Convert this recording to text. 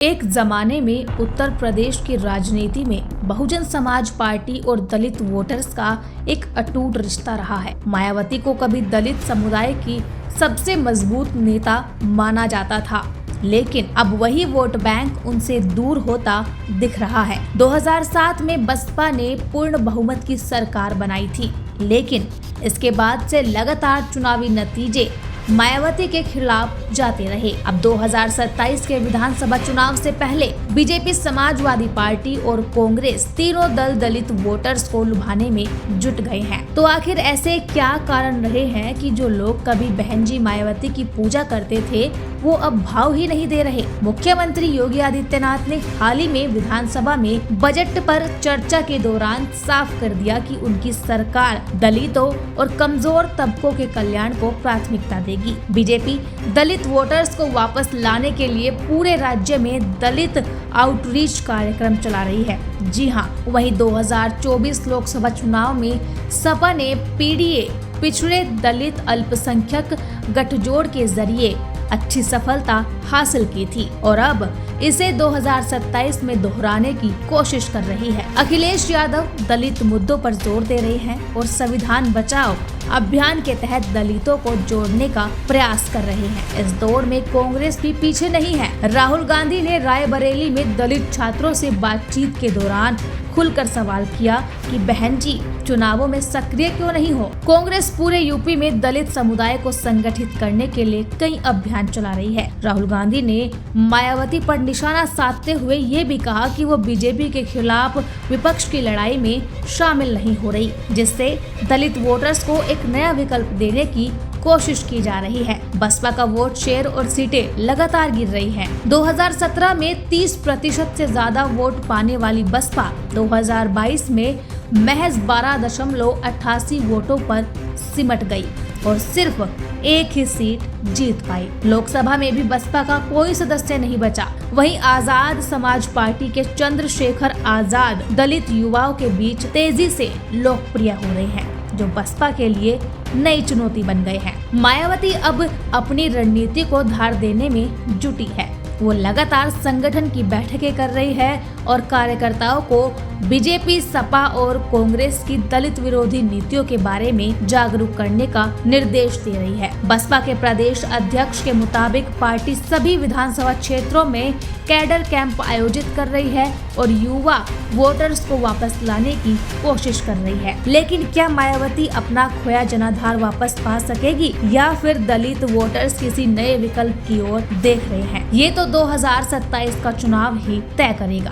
एक जमाने में उत्तर प्रदेश की राजनीति में बहुजन समाज पार्टी और दलित वोटर्स का एक अटूट रिश्ता रहा है। मायावती को कभी दलित समुदाय की सबसे मजबूत नेता माना जाता था, लेकिन अब वही वोट बैंक उनसे दूर होता दिख रहा है। 2007 में बसपा ने पूर्ण बहुमत की सरकार बनाई थी, लेकिन इसके बाद से लगातार चुनावी नतीजे मायावती के खिलाफ जाते रहे। अब 2027 के विधानसभा चुनाव से पहले बीजेपी, समाजवादी पार्टी और कांग्रेस तीनों दल दलित वोटर्स को लुभाने में जुट गए हैं। तो आखिर ऐसे क्या कारण रहे हैं कि जो लोग कभी बहन जी मायावती की पूजा करते थे वो अब भाव ही नहीं दे रहे। मुख्यमंत्री योगी आदित्यनाथ ने हाल ही में विधानसभा में बजट पर चर्चा के दौरान साफ कर दिया कि उनकी सरकार दलितों और कमजोर तबकों के कल्याण को प्राथमिकता देगी। बीजेपी दलित वोटर्स को वापस लाने के लिए पूरे राज्य में दलित आउटरीच कार्यक्रम चला रही है। जी हाँ, वहीं 2024 लोकसभा चुनाव में सपा ने पीडीए पिछड़े दलित अल्पसंख्यक गठजोड़ के जरिए अच्छी सफलता हासिल की थी और अब इसे 2027 में दोहराने की कोशिश कर रही है। अखिलेश यादव दलित मुद्दों पर जोर दे रहे हैं और संविधान बचाओ अभियान के तहत दलितों को जोड़ने का प्रयास कर रहे हैं। इस दौर में कांग्रेस भी पीछे नहीं है। राहुल गांधी ने रायबरेली में दलित छात्रों से बातचीत के दौरान खुलकर सवाल किया कि बहन जी चुनावों में सक्रिय क्यों नहीं हो। कांग्रेस पूरे यूपी में दलित समुदाय को संगठित करने के लिए कई अभियान चला रही है। राहुल गांधी ने मायावती पर निशाना साधते हुए ये भी कहा कि वो बीजेपी के खिलाफ विपक्ष की लड़ाई में शामिल नहीं हो रही, जिससे दलित वोटर्स को एक नया विकल्प देने की कोशिश की जा रही है। बसपा का वोट शेयर और सीटें लगातार गिर रही हैं। 2017 में 30% से ज्यादा वोट पाने वाली बसपा 2022 में महज 12.88 वोटों पर सिमट गई और सिर्फ एक ही सीट जीत पाई। लोकसभा में भी बसपा का कोई सदस्य नहीं बचा। वहीं आजाद समाज पार्टी के चंद्रशेखर आजाद दलित युवाओं के बीच तेजी से लोकप्रिय हो रहे हैं, जो बसपा के लिए नई चुनौती बन गए हैं। मायावती अब अपनी रणनीति को धार देने में जुटी है। वो लगातार संगठन की बैठकें कर रही है और कार्यकर्ताओं को बीजेपी, सपा और कांग्रेस की दलित विरोधी नीतियों के बारे में जागरूक करने का निर्देश दे रही है। बसपा के प्रदेश अध्यक्ष के मुताबिक पार्टी सभी विधानसभा क्षेत्रों में कैडर कैंप आयोजित कर रही है और युवा वोटर्स को वापस लाने की कोशिश कर रही है। लेकिन क्या मायावती अपना खोया जनाधार वापस पा सकेगी या फिर दलित वोटर्स किसी नए विकल्प की ओर देख रहे हैं? ये तो 2027 का चुनाव ही तय करेगा।